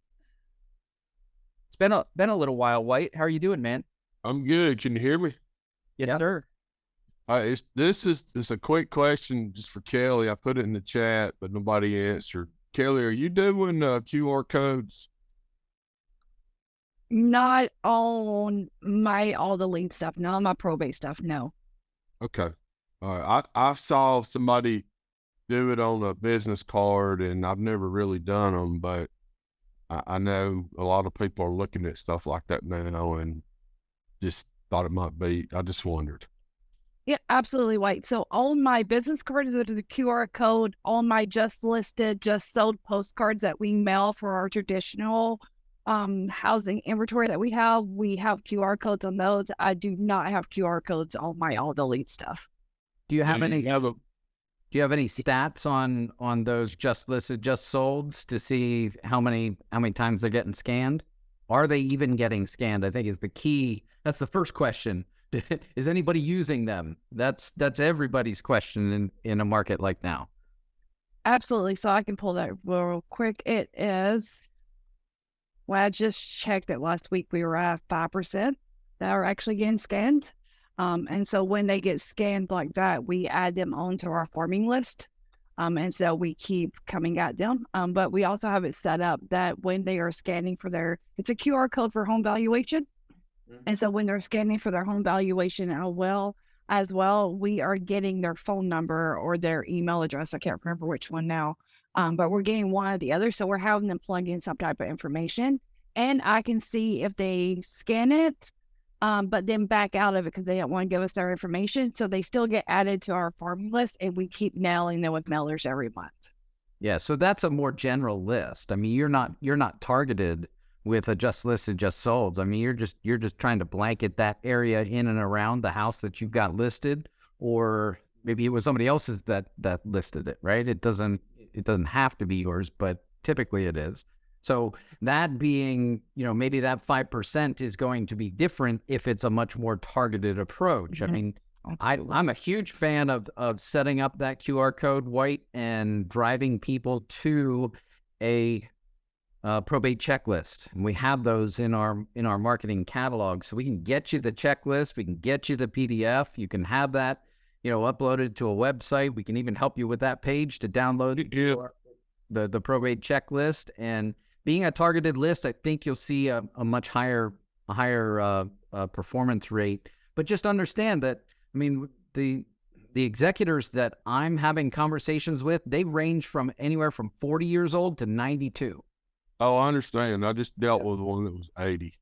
It's been a little while, White. How are you doing, man? I'm good. Can you hear me? Yes, Yep. sir. This is a quick question just for Kelly. I put it in the chat, but nobody answered. Kelly, are you doing QR codes? Not on all the lead stuff, not on my probate stuff, no. Okay. All right. I saw somebody do it on a business card, and I've never really done them, but I know a lot of people are looking at stuff like that now, and just thought it might be. I just wondered. Yeah, absolutely, White. So on my business cards, there's the QR code. On my just listed, just sold postcards that we mail for our traditional housing inventory that we have QR codes on those. I do not have QR codes on my all the lead stuff. Do you have any? Have a, Do you have any stats on those just listed, just solds to see how many times they're getting scanned? Are they even getting scanned? I think is the key. That's the first question. Is anybody using them? That's everybody's question in a market like now. Absolutely. So I can pull that real quick. It is, well, I just checked it last week. We were at 5% that are actually getting scanned. And so when they get scanned like that, we add them onto our farming list. And so we keep coming at them. But we also have it set up that when they are scanning it's a QR code for home valuation. And so when they're scanning for their home valuation as well, we are getting their phone number or their email address. I can't remember which one now. But we're getting one or the other. So we're having them plug in some type of information. And I can see if they scan it, but then back out of it because they don't want to give us their information. So they still get added to our farming list, and we keep nailing them with mailers every month. Yeah, so that's a more general list. I mean, you're not targeted with a just listed, just sold. I mean, you're just trying to blanket that area in and around the house that you've got listed, or maybe it was somebody else's that listed it, right? It doesn't have to be yours, but typically it is. So that being, maybe that 5% is going to be different if it's a much more targeted approach. I mean, I'm a huge fan of setting up that QR code, White, and driving people to a probate checklist. And we have those in our marketing catalog. So we can get you the checklist. We can get you the PDF. You can have that, uploaded to a website. We can even help you with that page to download the probate checklist. And being a targeted list, I think you'll see a much higher performance rate. But just understand that, I mean, the executors that I'm having conversations with, they range from anywhere from 40 years old to 92. Oh, I understand. I just dealt with one that was 80.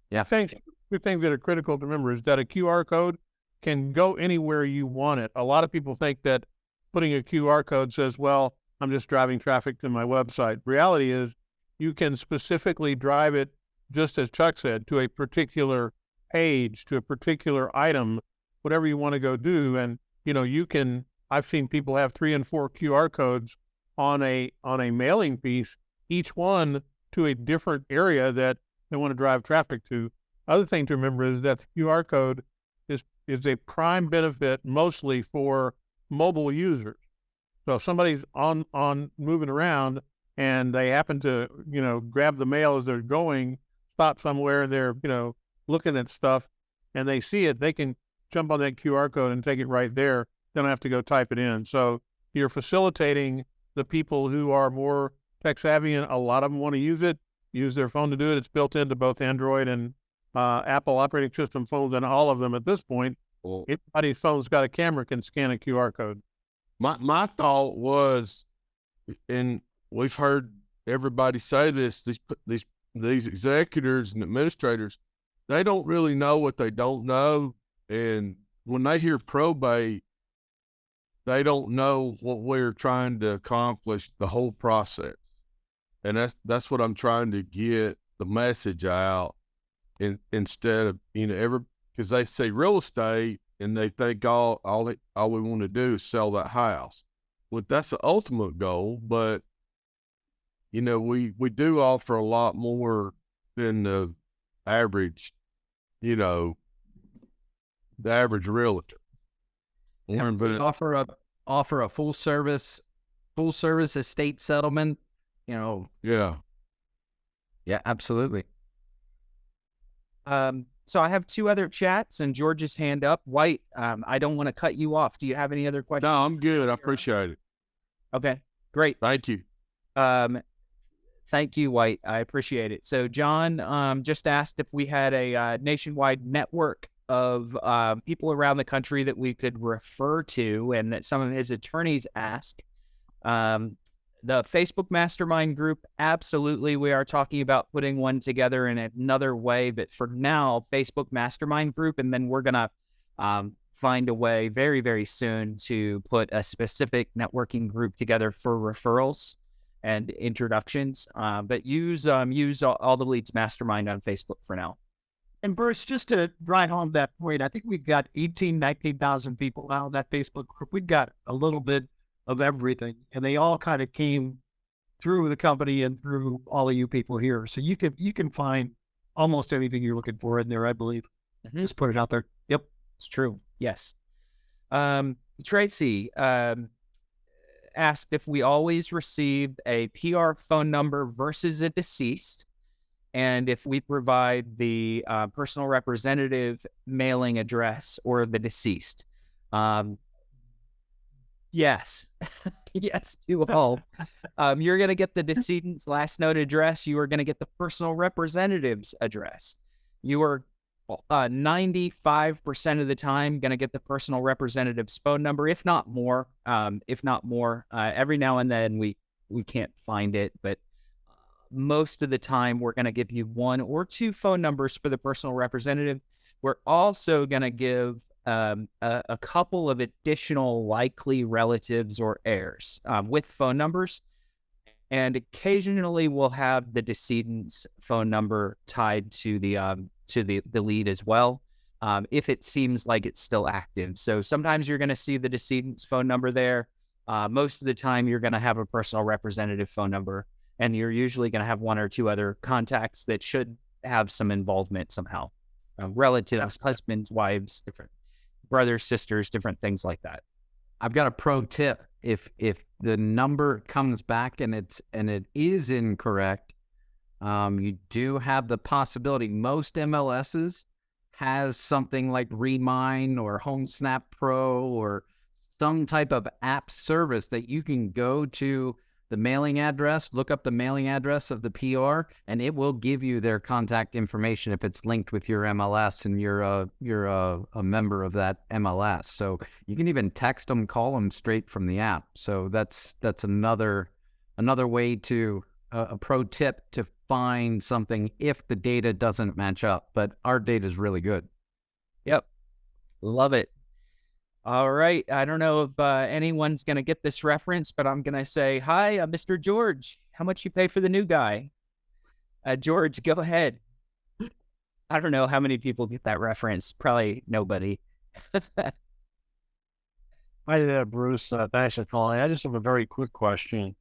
Yeah. Two things that are critical to remember is that a QR code can go anywhere you want it. A lot of people think that putting a QR code says, well, I'm just driving traffic to my website. Reality is you can specifically drive it, just as Chuck said, to a particular page, to a particular item, whatever you want to go do. And, I've seen people have 3 and 4 QR codes on a mailing piece. Each one to a different area that they want to drive traffic to. Other thing to remember is that the QR code is a prime benefit mostly for mobile users. So if somebody's on moving around and they happen to, grab the mail as they're going, stop somewhere and they're, looking at stuff and they see it, they can jump on that QR code and take it right there. They don't have to go type it in. So you're facilitating the people who are more tech savvy, and a lot of them want to use their phone to do it. It's built into both Android and Apple operating system phones, and all of them at this point. Well, Anybody's phone's got a camera can scan a QR code. my thought was, and we've heard everybody say this, these executors and administrators, they don't really know what they don't know. And when they hear probate, they don't know what we're trying to accomplish, the whole process. And that's what I'm trying to get the message out. Instead of, because they say real estate and they think all we want to do is sell that house. Well, that's the ultimate goal, but we do offer a lot more than the average, the average realtor. Yeah, we offer a full service estate settlement. Yeah. Yeah, absolutely. So I have two other chats and George's hand up. White, I don't want to cut you off. Do you have any other questions? No, I'm good. I appreciate it. Okay, great. Thank you. Thank you, White. I appreciate it. So John just asked if we had a nationwide network of people around the country that we could refer to, and that some of his attorneys asked. The Facebook Mastermind group, absolutely, we are talking about putting one together in another way, but for now, Facebook Mastermind group, and then we're going to find a way very, very soon to put a specific networking group together for referrals and introductions, but use all the Leads Mastermind on Facebook for now. And Bruce, just to drive home that point, I think we've got 19,000 people now in that Facebook group. We've got a little bit of everything, and they all kind of came through the company and through all of you people here. So you can find almost anything you're looking for in there, I believe. Mm-hmm. Just put it out there. Yep. It's true. Yes. Tracy asked if we always received a PR phone number versus a deceased, and if we provide the personal representative mailing address or the deceased. Yes. Yes to all. You're going to get the decedent's last known address. You are going to get the personal representative's address. You are 95% of the time going to get the personal representative's phone number, if not more. Every now and then we can't find it, but most of the time we're going to give you one or two phone numbers for the personal representative. We're also going to give a couple of additional likely relatives or heirs with phone numbers, and occasionally we'll have the decedent's phone number tied to the lead as well, if it seems like it's still active. So sometimes you're going to see the decedent's phone number there. Most of the time you're going to have a personal representative phone number, and you're usually going to have one or two other contacts that should have some involvement somehow. Relatives, husbands, wives, different brothers, sisters, different things like that. I've got a pro tip. If the number comes back and it is incorrect, you do have the possibility. Most MLSs has something like Remine or HomeSnap Pro or some type of app service that you can go to the mailing address, look up the mailing address of the PR, and it will give you their contact information if it's linked with your MLS and you're a member of that MLS. So you can even text them, call them straight from the app. So that's another way to a pro tip to find something if the data doesn't match up. But our data is really good. Yep, love it. All right. I don't know if anyone's going to get this reference, but I'm going to say, hi, Mr. George. How much you pay for the new guy? George, go ahead. I don't know how many people get that reference. Probably nobody. Hi there, Bruce. Thanks for calling. I just have a very quick question.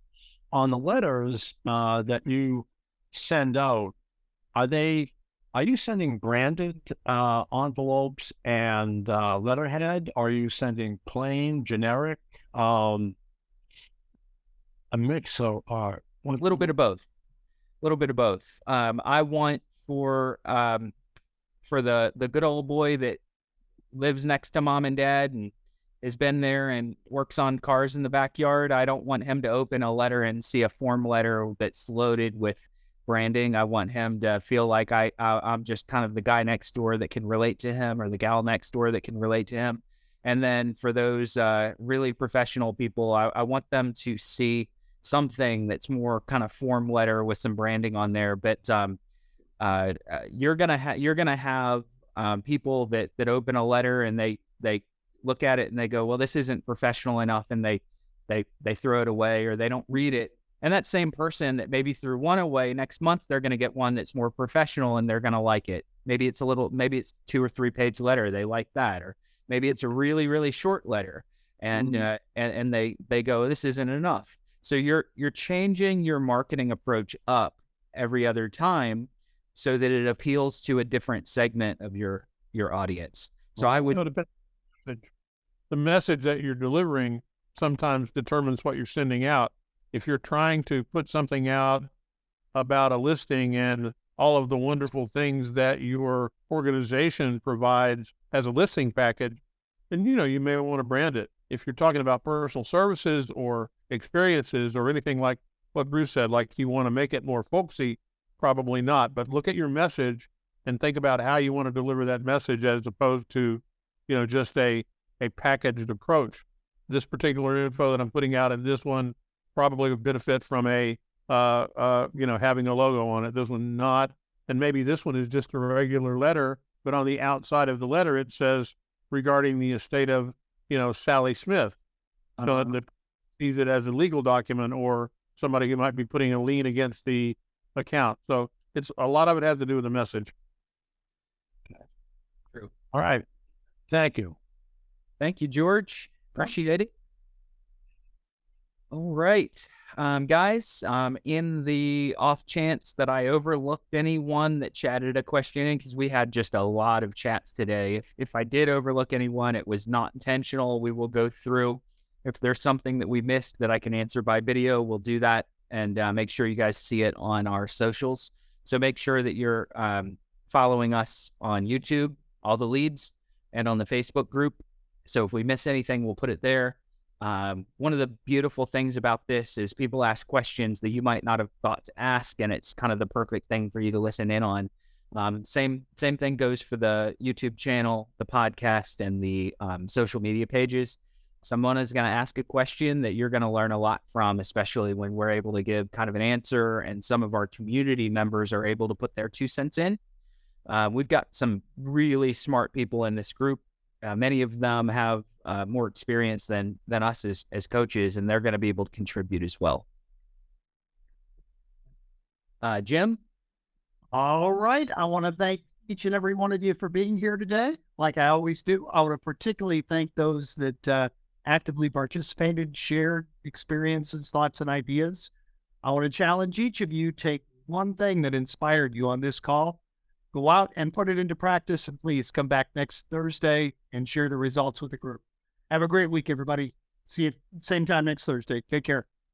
On the letters that you send out, are you sending branded envelopes and letterhead? Are you sending plain, generic, a mix? So, A little bit of both. A little bit of both. I want for the good old boy that lives next to mom and dad and has been there and works on cars in the backyard. I don't want him to open a letter and see a form letter that's loaded with branding. I want him to feel like I'm just kind of the guy next door that can relate to him, or the gal next door that can relate to him. And then for those really professional people, I want them to see something that's more kind of form letter with some branding on there. But you're gonna have people that open a letter and they look at it and they go, well, this isn't professional enough, and they throw it away, or they don't read it. And that same person that maybe threw one away, next month they're going to get one that's more professional and they're going to like it. Maybe it's 2 or 3 page letter, they like that, or maybe it's a really, really short letter, and and they go, this isn't enough. So you're changing your marketing approach up every other time so that it appeals to a different segment of your audience. So I would the message that you're delivering sometimes determines what you're sending out. If you're trying to put something out about a listing and all of the wonderful things that your organization provides as a listing package, then, you may want to brand it. If you're talking about personal services or experiences or anything like what Bruce said, like you want to make it more folksy, probably not. But look at your message and think about how you want to deliver that message, as opposed to, just a packaged approach. This particular info that I'm putting out in this one probably would benefit from having a logo on it. This one not. And maybe this one is just a regular letter, but on the outside of the letter, it says regarding the estate of, Sally Smith. So that sees it as a legal document, or somebody who might be putting a lien against the account. So it's a lot of it has to do with the message. True. All right. Thank you. Thank you, George. Appreciate it. All right, guys, in the off chance that I overlooked anyone that chatted a question in, because we had just a lot of chats today. If I did overlook anyone, it was not intentional. We will go through. If there's something that we missed that I can answer by video, we'll do that, and make sure you guys see it on our socials. So make sure that you're following us on YouTube, All the Leads, and on the Facebook group. So if we miss anything, we'll put it there. One of the beautiful things about this is people ask questions that you might not have thought to ask, and it's kind of the perfect thing for you to listen in on. Same thing goes for the YouTube channel, the podcast, and the social media pages. Someone is going to ask a question that you're going to learn a lot from, especially when we're able to give kind of an answer, and some of our community members are able to put their 2 cents in. We've got some really smart people in this group. Many of them have more experience than us as coaches, and they're going to be able to contribute as well. Jim? All right. I want to thank each and every one of you for being here today. Like I always do, I want to particularly thank those that actively participated, shared experiences, thoughts, and ideas. I want to challenge each of you, take one thing that inspired you on this call, go out and put it into practice, and please come back next Thursday and share the results with the group. Have a great week, everybody. See you same time next Thursday. Take care.